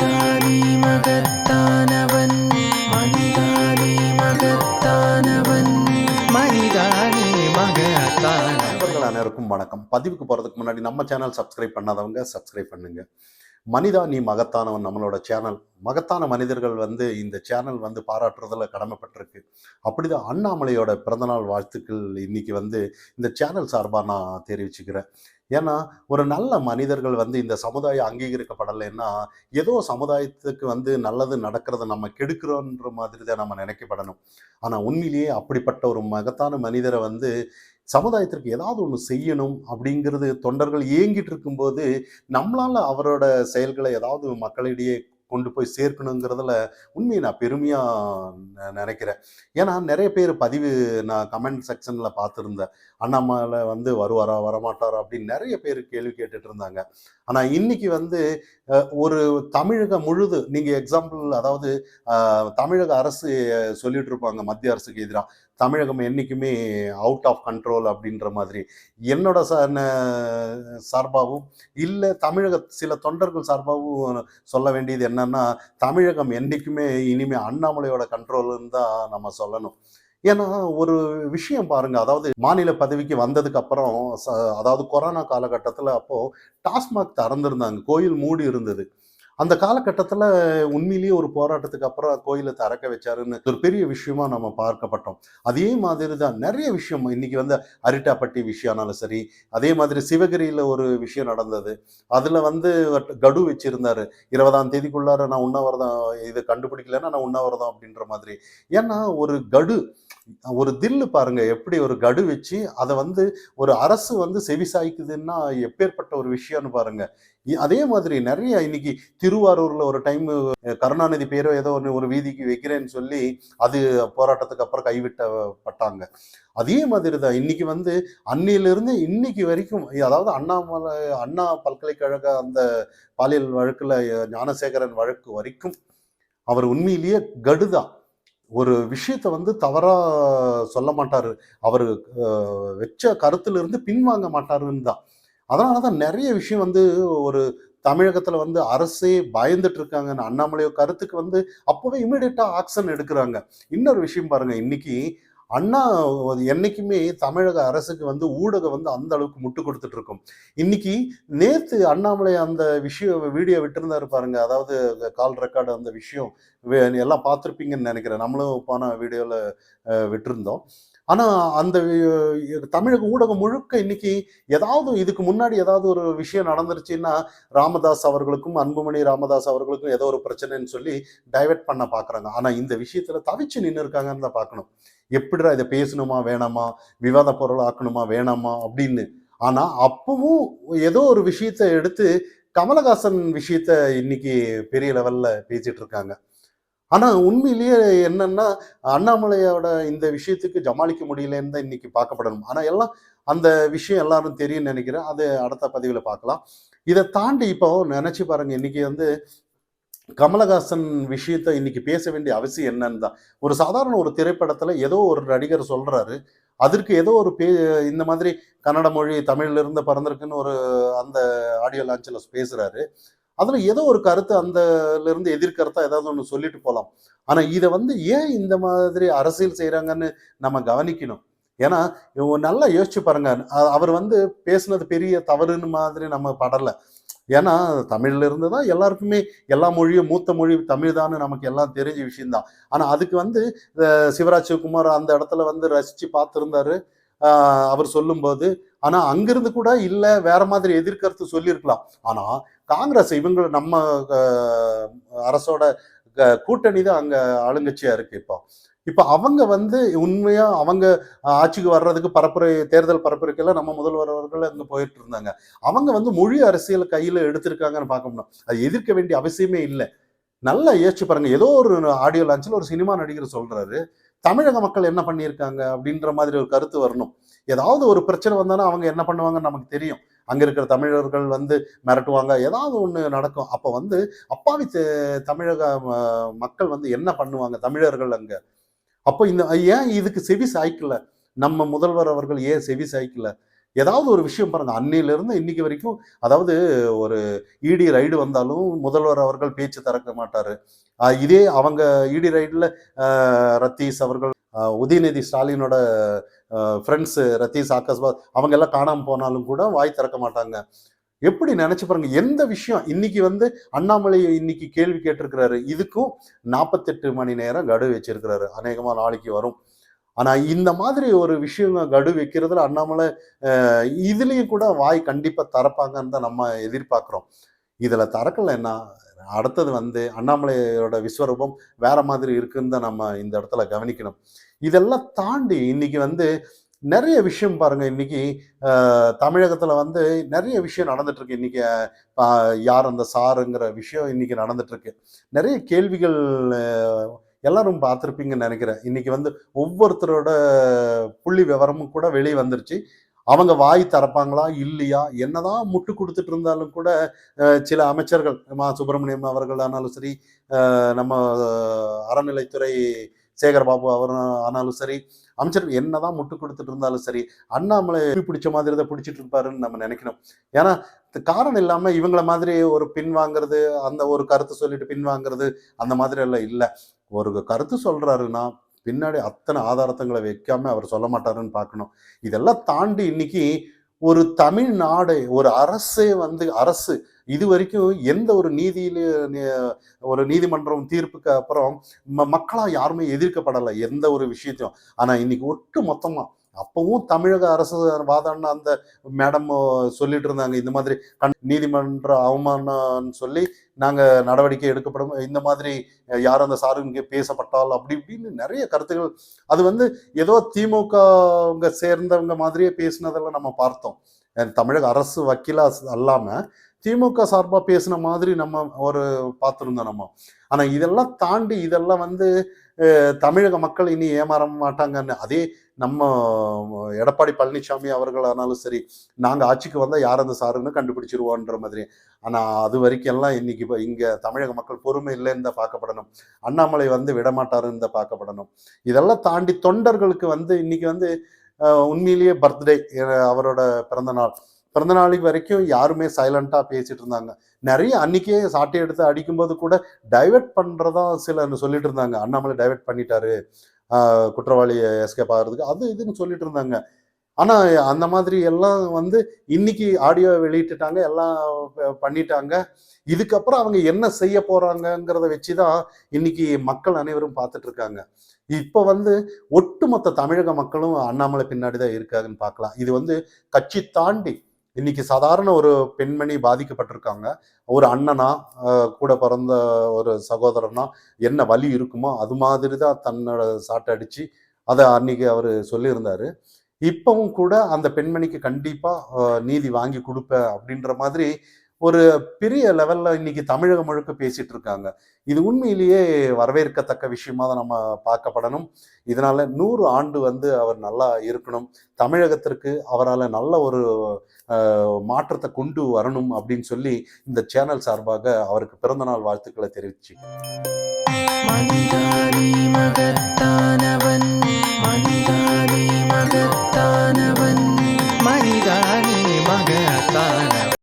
மனிதானி மகத்தானவன் மனிதானி மகத்தானவன் மனிதானி மகத்தானவன். நண்பர்கள் அனைவருக்கும் வணக்கம். பதிவுக்கு போறதுக்கு முன்னாடி நம்ம சேனல் சப்ஸ்கிரைப் பண்ணாதவங்க சப்ஸ்கிரைப் பண்ணுங்க. மனிதா நீ மகத்தானவன் நம்மளோட சேனல். மகத்தான மனிதர்கள் இந்த சேனல் பாராட்டுறதுல கடமைப்பட்டிருக்கு. அப்படிதான் அண்ணாமலையோட பிறந்தநாள் வாழ்த்துக்கள் இன்னைக்கு இந்த சேனல் சார்பாக நான் தெரிவிச்சுக்கிறேன். ஏன்னா ஒரு நல்ல மனிதர்கள் இந்த சமுதாயம் அங்கீகரிக்கப்படலைன்னா ஏதோ சமுதாயத்துக்கு நல்லது நடக்கிறத நம்ம கெடுக்கிறோன்ற மாதிரி தான் நம்ம நினைக்கப்படணும். ஆனால் உண்மையிலேயே அப்படிப்பட்ட ஒரு மகத்தான மனிதரை சமுதாயத்திற்கு ஏதாவது ஒன்று செய்யணும் அப்படிங்கிறது தொண்டர்கள் ஏங்கிட்டு இருக்கும்போது நம்மளால அவரோட செயல்களை ஏதாவது மக்களிடையே கொண்டு போய் சேர்க்கணுங்கிறதுல உண்மையை நான் பெருமையாக நினைக்கிறேன். ஏன்னா நிறைய பேர் பதிவு நான் கமெண்ட் செக்ஷனில் பார்த்துருந்தேன். அண்ணாமலை வருவாரா வரமாட்டாரா அப்படின்னு நிறைய பேர் கேள்வி கேட்டுட்டு இருந்தாங்க. ஆனால் இன்னைக்கு ஒரு தமிழகம் முழுது நீங்கள் எக்ஸாம்பிள் அதாவது தமிழக அரசு சொல்லிட்டு இருப்பாங்க மத்திய அரசுக்கு எதிராக தமிழகம் என்றைக்குமே அவுட் ஆஃப் கண்ட்ரோல் அப்படின்ற மாதிரி. என்னோட சார்பாகவும் இல்லை தமிழக சில தொண்டர்கள் சார்பாகவும் சொல்ல வேண்டியது என்னன்னா தமிழகம் என்றைக்குமே இனிமே அண்ணாமலையோட கண்ட்ரோல்னு தான் நம்ம சொல்லணும். ஏன்னா ஒரு விஷயம் பாருங்க, அதாவது மாநில பதவிக்கு வந்ததுக்கு அப்புறம் அதாவது கொரோனா காலகட்டத்தில் அப்போ டாஸ்மாக் திறந்திருந்தாங்க, கோயில் மூடி இருந்தது. அந்த காலகட்டத்தில் உண்மையிலேயே ஒரு போராட்டத்துக்கு அப்புறம் கோயிலை திறக்க வச்சாருன்னு ஒரு பெரிய விஷயமா நம்ம பார்க்கப்பட்டோம். அதே மாதிரி தான் நிறைய விஷயம் இன்னைக்கு அரிட்டாப்பட்டி விஷயம்னாலும் சரி, அதே மாதிரி சிவகிரியில் ஒரு விஷயம் நடந்தது. அதில் கடு வச்சிருந்தாரு, 20ஆம் தேதிக்குள்ளார நான் உண்ணாவிரதம் இதை கண்டுபிடிக்கலன்னா நான் உண்ணாவிரதம் அப்படின்ற மாதிரி. ஏன்னா ஒரு கடு ஒரு தில்லு பாருங்க, எப்படி ஒரு கடு வச்சு அதை ஒரு அரசு செவி சாய்க்குதுன்னா எப்பேற்பட்ட ஒரு விஷயம்னு பாருங்க. அதே மாதிரி நிறைய இன்னைக்கு திருவாரூர்ல ஒரு டைம் கருணாநிதி பேரோ ஏதோ ஒரு வீதிக்கு வைக்கிறேன்னு சொல்லி அது போராட்டத்துக்கு அப்புறம் கைவிட்டப்பட்டாங்க. அதே மாதிரி தான் இன்னைக்கு அன்னிலிருந்து இன்னைக்கு வரைக்கும், அதாவது அண்ணா பல்கலைக்கழக அந்த பாலியல் வழக்குல ஞானசேகரன் வழக்கு வரைக்கும் அவர் உண்மையிலேயே கடுதான். ஒரு விஷயத்த தவறா சொல்ல மாட்டாரு, அவரு வச்ச கருத்துல இருந்து பின்வாங்க மாட்டாருன்னு தான். அதனாலதான் நிறைய விஷயம் ஒரு தமிழகத்துல அரசே பயந்துட்டு இருக்காங்க. அண்ணாமலையோ கருத்துக்கு அப்பவே இமிடியேட்டா ஆக்ஷன் எடுக்கிறாங்க. இன்னொரு விஷயம் பாருங்க, இன்னைக்கு அண்ணா என்னைக்குமே தமிழக அரசுக்கு ஊடகம் அந்த அளவுக்கு முட்டு கொடுத்துட்டு இருக்கும். இன்னைக்கு நேத்து அண்ணாமலை அந்த விஷயம் வீடியோ விட்டுருந்தாரு பாருங்க, அதாவது கால் ரெக்கார்டு அந்த விஷயம் எல்லாம் பார்த்துருப்பீங்கன்னு நினைக்கிறேன். நம்மளும் போன வீடியோல விட்டுருந்தோம். ஆனா அந்த தமிழக ஊடகம் முழுக்க இன்னைக்கு ஏதாவது இதுக்கு முன்னாடி ஏதாவது ஒரு விஷயம் நடந்துருச்சுன்னா ராமதாஸ் அவர்களுக்கும் அன்புமணி ராமதாஸ் அவர்களுக்கும் ஏதோ ஒரு பிரச்சனைன்னு சொல்லி டைவெர்ட் பண்ண பாக்குறாங்க. ஆனா இந்த விஷயத்துல தவிச்சு நின்று இருக்காங்கன்னு தான் பார்க்கணும். எப்படிடா இதை பேசணுமா வேணாமா, விவாத பொருள் ஆக்கணுமா வேணாமா அப்படின்னு. ஆனா அப்பவும் ஏதோ ஒரு விஷயத்த எடுத்து கமலஹாசன் விஷயத்த இன்னைக்கு பெரிய லெவல்ல பேசிட்டு இருக்காங்க. ஆனா உண்மையிலேயே என்னன்னா அண்ணாமலையோட இந்த விஷயத்துக்கு ஜமாளிக்க முடியலன்னு தான் இன்னைக்கு பார்க்கப்படணும். ஆனா எல்லாம் அந்த விஷயம் எல்லாரும் தெரியும்னு நினைக்கிறேன். அது அடுத்த பதிவுல பார்க்கலாம். இதை தாண்டி இப்போ நினைச்சு பாருங்க, இன்னைக்கு கமலஹாசன் விஷயத்த இன்னைக்கு பேச வேண்டிய அவசியம் என்னன்னு தான். ஒரு சாதாரண ஒரு திரைப்படத்துல ஏதோ ஒரு நடிகர் சொல்றாரு, அதற்கு ஏதோ ஒரு இந்த மாதிரி கன்னட மொழி தமிழ்ல இருந்து பறந்திருக்குன்னு ஒரு அந்த ஆடியோ லான்ச்ல பேசுறாரு. அதுல ஏதோ ஒரு கருத்து அந்த இருந்து எதிர்கருத்தா ஏதாவது ஒன்று சொல்லிட்டு போகலாம். ஆனா இதை ஏன் இந்த மாதிரி அரசியல் செய்யறாங்கன்னு நம்ம கவனிக்கணும். ஏன்னா நல்லா யோசிச்சு பாருங்க, அவர் பேசுனது பெரிய தவறுன்னு மாதிரி நம்ம படல. ஏன்னா தமிழ்ல இருந்து தான் எல்லாருக்குமே எல்லா மொழியும் மூத்த மொழி தமிழ் தான் நமக்கு எல்லாம் தெரிஞ்ச விஷயம்தான். ஆனா அதுக்கு சிவராஜ் சிவகுமார் அந்த இடத்துல ரசிச்சு பார்த்திருந்தாரு அவர் சொல்லும்போது. ஆனா அங்கிருந்து கூட இல்ல வேற மாதிரி எதிர்கருத்து சொல்லியிருக்கலாம். ஆனா காங்கிரஸ் இவங்க நம்ம அரசோட கூட்டணி தான் அங்க ஆளுங்கட்சியா இருக்கு. இப்போ அவங்க உண்மையா அவங்க ஆட்சிக்கு வர்றதுக்கு பரப்புரை தேர்தல் பரப்புரைக்கெல்லாம் நம்ம முதல்வர் அவர்கள் அங்க போயிட்டு இருந்தாங்க. அவங்க மொழி அரசியல் கையில எடுத்திருக்காங்கன்னு பார்க்கணும். அது எதிர்க்க வேண்டிய அவசியமே இல்லை. நல்லா யோசிச்சு பாருங்க, ஏதோ ஒரு ஆடியோ லான்ச்ல ஒரு சினிமா நடிகர் சொல்றாரு, தமிழக மக்கள் என்ன பண்ணியிருக்காங்க அப்படின்ற மாதிரி ஒரு கருத்து வரணும். ஏதாவது ஒரு பிரச்சனை வந்தாலும் அவங்க என்ன பண்ணுவாங்கன்னு நமக்கு தெரியும். அங்க இருக்கிற தமிழர்கள் மிரட்டுவாங்க, ஏதாவது ஒண்ணு நடக்கும். அப்ப அப்பாவி தமிழக மக்கள் என்ன பண்ணுவாங்க தமிழர்கள் அங்க. அப்போ இந்த ஏன் இதுக்கு செவி சாய்க்கல நம்ம முதல்வர் அவர்கள், ஏன் செவி சாய்க்கல? ஏதாவது ஒரு விஷயம் பாருங்க, அன்னையிலிருந்து இன்னைக்கு வரைக்கும், அதாவது ஒரு இடி ரைடு வந்தாலும் முதல்வர் அவர்கள் பேச்சு திறக்க மாட்டாரு. இதே அவங்க இடி ரைடுல ரத்தீஸ் அவர்கள், உதயநிதி ஸ்டாலினோட ஃப்ரெண்ட்ஸ் ரத்தீஸ், ஆகாஷ்பாத் அவங்க எல்லாம் காணாம போனாலும் கூட வாய் திறக்க மாட்டாங்க. எப்படி நினைச்சு பாருங்க. எந்த விஷயம் இன்னைக்கு வந்து அண்ணாமலை இன்னைக்கு கேள்வி கேட்டிருக்கிறாரு. இதுக்கும் 48 மணி நேரம் கடு வச்சிருக்கிறாரு. அநேகமா நாளைக்கு வரும். ஆனா இந்த மாதிரி ஒரு விஷயம் கடு வைக்கிறதுல அண்ணாமலை இதுலயும் கூட வாய் கண்டிப்பா திறப்பாங்கன்னு தான் நம்ம எதிர்பார்க்கிறோம். இதுல திறக்கலைன்னா அடுத்தது வந்து அண்ணாமலையோட விஸ்வரூபம் வேற மாதிரி இருக்குன்னு தான் நம்ம இந்த இடத்துல கவனிக்கணும். இதெல்லாம் தாண்டி இன்னைக்கு வந்து நிறைய விஷயம் பாருங்க. இன்னைக்கு தமிழகத்துல வந்து நிறைய விஷயம் நடந்துட்டு இருக்கு. இன்னைக்கு யார் அந்த சாருங்கிற விஷயம் இன்னைக்கு நடந்துட்டு இருக்கு. நிறைய கேள்விகள் எல்லாரும் பார்த்துருப்பீங்கன்னு நினைக்கிறேன். இன்னைக்கு வந்து ஒவ்வொருத்தரோட புள்ளி விவரமும் கூட வெளியே வந்துருச்சு. அவங்க வாய் திறப்பாங்களா இல்லையா, என்னதான் முட்டு கொடுத்துட்டு இருந்தாலும் கூட சில அமைச்சர்கள், மா சுப்பிரமணியம் அவர்கள் ஆனாலும் சரி, நம்ம அறநிலைத்துறை சேகர்பாபு அவர் ஆனாலும் சரி, அமைச்சர்கள் என்னதான் முட்டு கொடுத்துட்டு இருந்தாலும் சரி, அண்ணாமலை பிடிச்ச மாதிரி தான் பிடிச்சிட்டு இருப்பாருன்னு நம்ம நினைக்கணும். ஏன்னா காரணம் இல்லாம இவங்கள மாதிரி ஒரு பின் வாங்குறது, அந்த ஒரு கருத்து சொல்லிட்டு பின் வாங்குறது, அந்த மாதிரி எல்லாம் இல்லை. ஒரு கருத்து சொல்றாருன்னா பின்னாடி அத்தனை ஆதாரத்தங்களை வைக்காம அவர் சொல்ல மாட்டாருன்னு பார்க்கணும். இதெல்லாம் தாண்டி இன்னைக்கு ஒரு தமிழ்நாடு, ஒரு அரசே வந்து அரசு இது வரைக்கும் எந்த ஒரு ஒரு நீதிமன்றம் தீர்ப்புக்கு அப்புறம் மக்களா யாருமே எதிர்க்கப்படலை எந்த ஒரு விஷயத்தையும். ஆனா இன்னைக்கு ஒட்டு மொத்தமா அப்பவும் தமிழக அரசு வாதாடின அந்த மேடம் சொல்லிட்டு இருந்தாங்க, இந்த மாதிரி நீதிமன்ற அவமானம்னு சொல்லி நாங்க நடவடிக்கை எடுக்கப்படும், இந்த மாதிரி யார் அந்த சாரு இங்கே பேசப்பட்டால் அப்படி இப்படின்னு நிறைய கருத்துகள். அது வந்து ஏதோ திமுக சேர்ந்தவங்க மாதிரியே பேசினதெல்லாம் நம்ம பார்த்தோம். தமிழக அரசு வக்கீலா அல்லாம திமுக சார்பா பேசின மாதிரி நம்ம ஒரு பார்த்துருந்தோம் நம்ம. ஆனா இதெல்லாம் தாண்டி இதெல்லாம் வந்து தமிழக மக்கள் இனி ஏமாற மாட்டாங்கன்னு, அதே நம்ம எடப்பாடி பழனிசாமி அவர்கள் ஆனாலும் சரி, நாங்க ஆட்சிக்கு வந்தா யார் அந்த சாருன்னு கண்டுபிடிச்சிருவோன்ற மாதிரி. ஆனா அது வரைக்கும் எல்லாம் இன்னைக்கு இங்க தமிழக மக்கள் பொறுமை இல்லைன்னு தான் பார்க்கப்படணும். அண்ணாமலை வந்து விடமாட்டாருன்னு தான் பார்க்கப்படணும். இதெல்லாம் தாண்டி தொண்டர்களுக்கு வந்து இன்னைக்கு வந்து உண்மையிலேயே பர்த்டே, அவரோட பிறந்த நாளைக்கு வரைக்கும் யாருமே சைலண்டா பேசிட்டு இருந்தாங்க. நிறைய அன்னைக்கே சாட்டை எடுத்து அடிக்கும்போது கூட டைவர்ட் பண்றதா சிலர் சொல்லிட்டு இருந்தாங்க. அண்ணாமலை டைவர்ட் பண்ணிட்டாரு குற்றவாளி எஸ்கேப் ஆகிறதுக்கு, அது இதுன்னு சொல்லிட்டு இருந்தாங்க. ஆனா அந்த மாதிரி எல்லாம் வந்து இன்னைக்கு ஆடியோ வெளியிட்டுட்டாங்க, எல்லாம் பண்ணிட்டாங்க. இதுக்கப்புறம் அவங்க என்ன செய்ய போறாங்கிறத வச்சுதான் இன்னைக்கு மக்கள் அனைவரும் பார்த்துட்டு இருக்காங்க. இப்ப வந்து ஒட்டுமொத்த தமிழக மக்களும் அண்ணாமலை பின்னாடிதான் இருக்காங்கன்னு பார்க்கலாம். இது வந்து கட்சி தாண்டி இன்னைக்கு சாதாரண ஒரு பெண்மணி பாதிக்கப்பட்டிருக்காங்க. ஒரு அண்ணனா, கூட பிறந்த ஒரு சகோதரனா என்ன வலி இருக்குமோ அது மாதிரி தான் தன்னோட சாட்டை அடிச்சு அதை அன்னைக்கு அவர் சொல்லியிருந்தாரு. இப்பவும் கூட அந்த பெண்மணிக்கு கண்டிப்பா நீதி வாங்கி கொடுப்பேன் அப்படின்ற மாதிரி ஒரு பெரிய லெவல்ல இன்னைக்கு தமிழகம் முழுக்க பேசிட்டு இருக்காங்க. இது உண்மையிலேயே வரவேற்கத்தக்க விஷயமா தான் நம்ம பார்க்கப்படணும். இதனால 100 ஆண்டு வந்து அவர் நல்லா இருக்கணும். தமிழகத்திற்கு அவரால் நல்ல ஒரு மாற்றத்தை கொண்டு வரணும் அப்படின்னு சொல்லி இந்த சேனல் சார்பாக அவருக்கு பிறந்தநாள் வாழ்த்துக்களை தெரிவிச்சு. மனிதானி மகத்தானவன் மனிதா